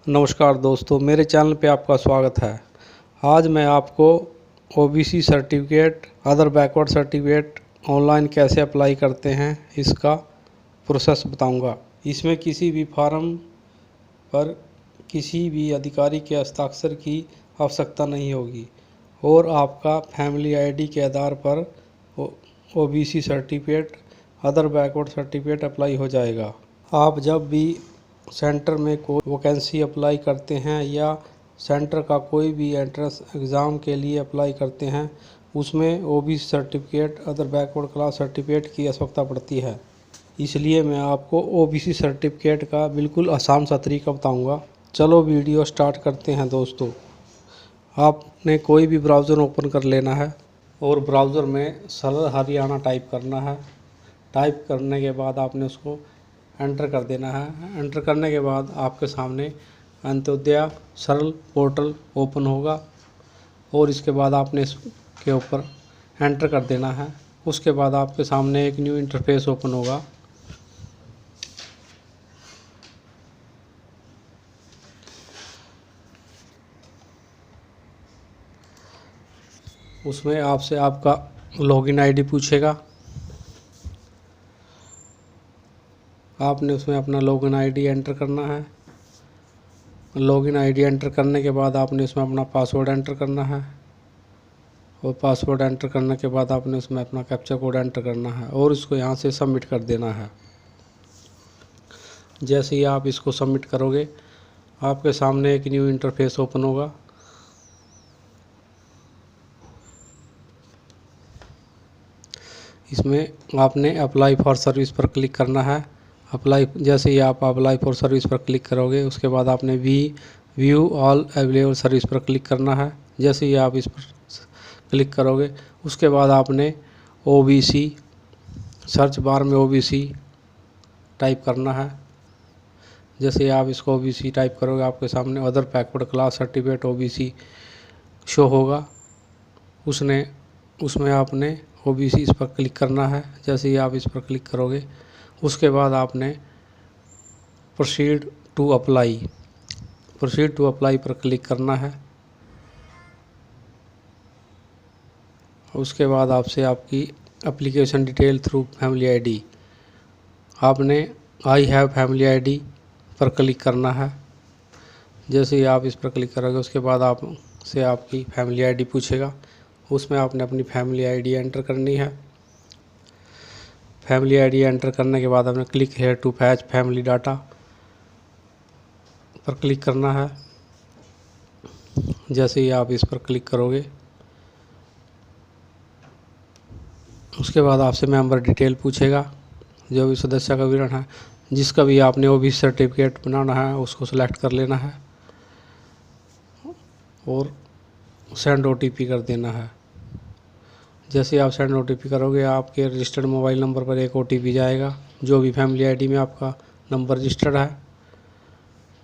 नमस्कार दोस्तों, मेरे चैनल पे आपका स्वागत है। आज मैं आपको OBC certificate, other backward certificate online कैसे अप्लाई करते हैं इसका प्रोसेस बताऊंगा। इसमें किसी भी फॉर्म पर किसी भी अधिकारी के हस्ताक्षर की आवश्यकता नहीं होगी और आपका फैमिली आईडी के आधार पर OBC certificate, other backward certificate apply हो जाएगा। आप जब भी सेंटर में कोई वैकेंसी अप्लाई करते हैं या सेंटर का कोई भी एंट्रेंस एग्ज़ाम के लिए अप्लाई करते हैं, उसमें OBC certificate, other backward class certificate की आवश्यकता पड़ती है। इसलिए मैं आपको ओबीसी सर्टिफिकेट का बिल्कुल आसान सा तरीका बताऊंगा। चलो वीडियो स्टार्ट करते हैं दोस्तों। आपने कोई भी ब्राउज़र ओपन कर लेना है और ब्राउज़र में सरल हरियाणा टाइप करना है। टाइप करने के बाद आपने उसको एंटर कर देना है। एंटर करने के बाद आपके सामने अंत्योदय सरल पोर्टल ओपन होगा और इसके बाद आपने इसके ऊपर एंटर कर देना है। उसके बाद आपके सामने एक न्यू इंटरफेस ओपन होगा। उसमें आपसे आपका लॉगिन आईडी पूछेगा। आपने उसमें अपना लॉगिन आईडी एंटर करना है। लॉगिन आईडी एंटर करने के बाद आपने उसमें अपना पासवर्ड एंटर करना है और पासवर्ड एंटर करने के बाद आपने उसमें अपना कैप्चा कोड एंटर करना है और इसको यहाँ से सबमिट कर देना है। जैसे ही आप इसको सबमिट करोगे, आपके सामने एक न्यू इंटरफेस ओपन होगा। इसमें आपने अप्लाई फॉर सर्विस पर क्लिक करना है। जैसे ही आप अप्लाई फॉर सर्विस पर क्लिक करोगे, उसके बाद आपने व्यू ऑल अवेलेबल सर्विस पर क्लिक करना है। जैसे ही आप इस पर क्लिक करोगे, उसके बाद आपने ओबीसी सर्च बार में ओबीसी टाइप करना है। जैसे ही आप इसको ओबीसी टाइप करोगे, आपके सामने other backward class certificate OBC show होगा। उसमें आपने ओबीसी इस पर क्लिक करना है। जैसे ही आप इस पर क्लिक करोगे, उसके बाद आपने प्रोसीड टू अप्लाई पर क्लिक करना है। उसके बाद आपसे आपकी application detail through family ID, आपने आई हैव फैमिली आईडी पर क्लिक करना है। जैसे ही आप इस पर क्लिक करोगे, उसके बाद आपसे आपकी फैमिली आईडी पूछेगा। उसमें आपने अपनी फैमिली आईडी एंटर करनी है। फैमिली आईडी एंटर करने के बाद आपने click here to fetch family data पर क्लिक करना है। जैसे ही आप इस पर क्लिक करोगे, उसके बाद आपसे मेंबर डिटेल पूछेगा। जो भी सदस्य का विवरण है, जिसका भी आपने ओबीसी सर्टिफिकेट बनाना है, उसको सेलेक्ट कर लेना है और सेंड ओटीपी कर देना है। जैसे आप सेंड ओटीपी करोगे, आपके रजिस्टर्ड मोबाइल नंबर पर एक ओटीपी जाएगा, जो भी फैमिली आईडी में आपका नंबर रजिस्टर्ड है,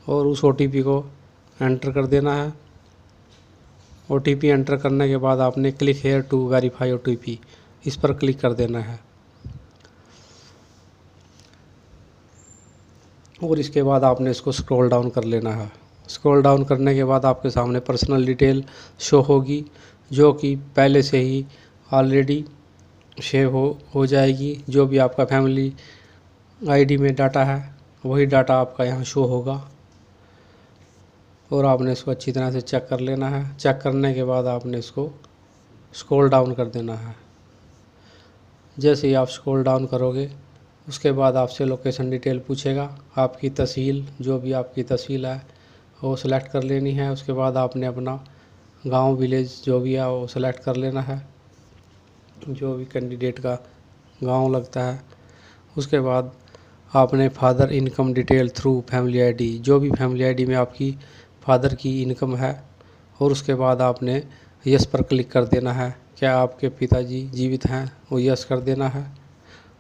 और उस ओटीपी को एंटर कर देना है। ओटीपी एंटर करने के बाद आपने click here to verify OTP, इस पर क्लिक कर देना है और इसके बाद आपने इसको स्क्रॉल डाउन कर लेना है। स्क्रॉल डाउन करने के बाद आपके सामने पर्सनल डिटेल शो होगी, जो कि पहले से ही ऑलरेडी सेव हो जाएगी। जो भी आपका फैमिली आईडी में डाटा है, वही डाटा आपका यहाँ शो होगा और आपने इसको अच्छी तरह से चेक कर लेना है। चेक करने के बाद आपने इसको स्क्रॉल डाउन कर देना है। जैसे ही आप स्क्रॉल डाउन करोगे, उसके बाद आपसे लोकेशन डिटेल पूछेगा। आपकी तहसील, जो भी आपकी तहसील है, वो सेलेक्ट कर लेनी है। उसके बाद आपने अपना गांव, विलेज जो भी है वो सेलेक्ट कर लेना है, जो भी कैंडिडेट का गांव लगता है। उसके बाद आपने father income detail through family ID, जो भी फैमिली आईडी में आपकी फादर की इनकम है, और उसके बाद आपने यस पर क्लिक कर देना है। क्या आपके पिताजी जीवित हैं, वो यस कर देना है।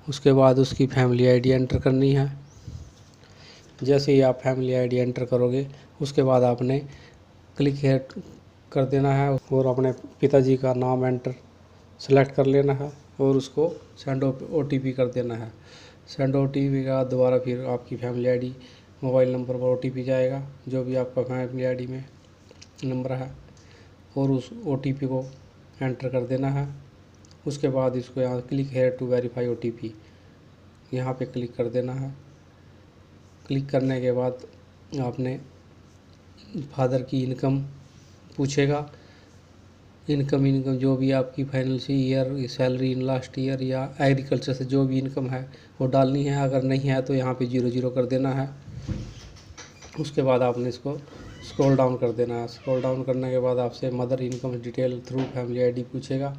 उसके बाद उसकी फैमिली आईडी एंटर करनी है। जैसे ही आप फैमिली आईडी एंटर करोगे, उसके बाद आपने क्लिक हेयर कर देना है और अपने पिताजी का नाम एंटर सेलेक्ट कर लेना है और उसको सेंड ओटीपी कर देना है। सेंड ओटीपी का दोबारा फिर आपकी फैमिली आईडी मोबाइल नंबर पर OTP जाएगा, जो भी आपका फैमिली ID में नंबर है, और उस OTP को एंटर कर देना है। उसके बाद इसको यहाँ click here to verify OTP, यहाँ पे क्लिक कर देना है। क्लिक करने के बाद आपने फादर की इनकम पूछेगा, इनकम जो भी आपकी financial year salary in last year या एग्रीकल्चर से जो भी इनकम है वो डालनी है। अगर नहीं है तो यहाँ पे 0 कर देना है। उसके बाद आपने इसको स्क्रॉल डाउन कर देना है। स्क्रॉल डाउन करने के बाद आपसे mother income detail through family ID पूछेगा।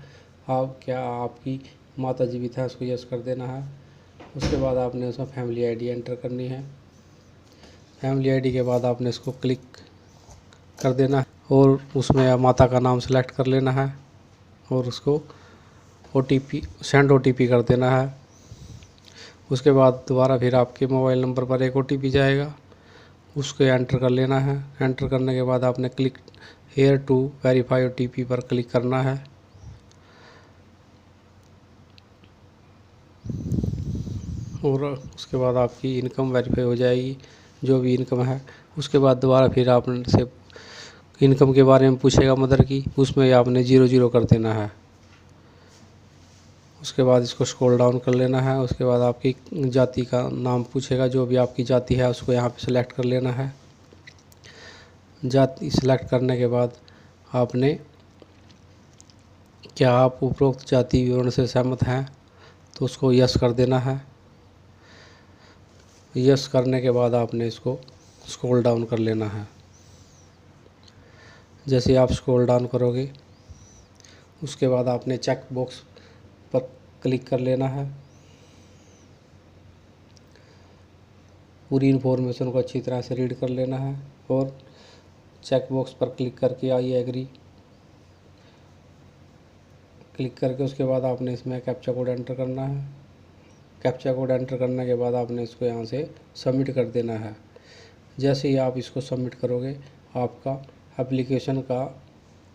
आप क्या आपकी माता जीवित है, उसको यस कर देना है। उसके बाद आपने उसमें फैमिली ID एंटर करनी है। फैमिली ID के बाद आपने इसको क्लिक कर देना है और उसमें माता का नाम सेलेक्ट कर लेना है और उसको सेंड OTP कर देना है। उसके बाद दोबारा फिर आपके मोबाइल नंबर पर एक OTP जाएगा, उसको एंटर कर लेना है। एंटर करने के बाद आपने click here to verify OTP पर क्लिक करना है। और उसके बाद आपकी इनकम वेरीफाई हो जाएगी, जो भी इनकम है। उसके बाद दोबारा फिर आपसे इनकम के बारे में पूछेगा मदर की, उसमें आपने 0 कर देना है। उसके बाद इसको स्क्रॉल डाउन कर लेना है। उसके बाद आपकी जाति का नाम पूछेगा, जो भी आपकी जाति है उसको यहाँ पे सेलेक्ट कर लेना है। जाति सेलेक्ट करने के बाद आपने क्या आप उपरोक्त जाति विवरण से सहमत हैं तो उसको यस कर देना है। यस करने के बाद आपने इसको स्क्रॉल डाउन कर लेना है। जैसे आप स्क्रॉल डाउन करोगे उसके बाद आपने चेक बॉक्स पर क्लिक कर लेना है। पूरी इन्फॉर्मेशन को अच्छी तरह से रीड कर लेना है और चेक बॉक्स पर क्लिक करके आई एग्री क्लिक करके उसके बाद आपने इसमें कैप्चा कोड एंटर करना है। कैप्चा कोड एंटर करने के बाद आपने इसको यहाँ से सबमिट कर देना है। जैसे ही आप इसको सबमिट करोगे आपका एप्लीकेशन का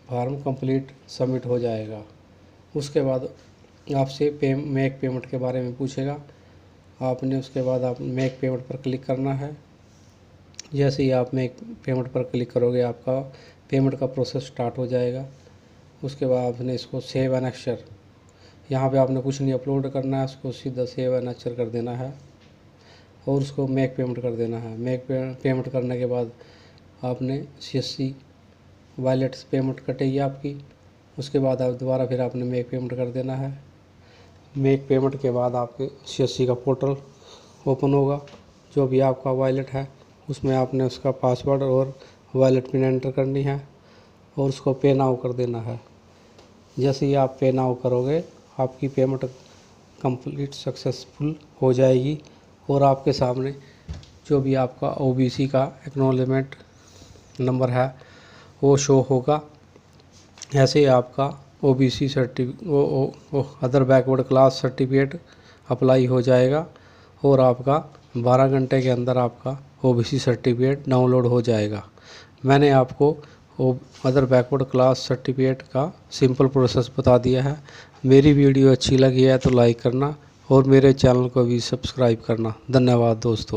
फॉर्म कंप्लीट सबमिट हो जाएगा। उसके बाद आपसे मेक पेमेंट के बारे में पूछेगा। आपने उसके बाद आप मेक पेमेंट पर क्लिक करना है। जैसे ही आप मेक पेमेंट पर क्लिक करोगे आपका पेमेंट का प्रोसेस स्टार्ट हो जाएगा। उसके बाद आपने इसको सेव एंड एक्सचर, यहाँ पे आपने कुछ नहीं अपलोड करना है, उसको सीधा सेव एंड एक्सचर कर देना है और उसको मेक पेमेंट कर देना है। मेक पेमेंट करने के बाद आपने CSC वॉलेट से पेमेंट कटेगी आपकी। उसके बाद आप दोबारा फिर आपने मेक पेमेंट कर देना है। मेक पेमेंट के बाद आपके CSC का पोर्टल ओपन होगा। जो भी आपका वॉलेट है उसमें आपने उसका पासवर्ड और वॉलेट पिन एंटर करनी है और उसको पे नाउ कर देना है। जैसे ही आप पे नाउ करोगे आपकी पेमेंट कंप्लीट सक्सेसफुल हो जाएगी और आपके सामने जो भी आपका OBC का एक्नॉलेजमेंट नंबर है वो शो होगा। ऐसे ही आपका OBC other backward class certificate apply हो जाएगा और आपका 12 घंटे के अंदर आपका OBC सर्टिफिकेट डाउनलोड हो जाएगा। मैंने आपको अदर बैकवर्ड क्लास सर्टिफिकेट का सिंपल प्रोसेस बता दिया है। मेरी वीडियो अच्छी लगी है तो लाइक करना और मेरे चैनल को भी सब्सक्राइब करना। धन्यवाद दोस्तों।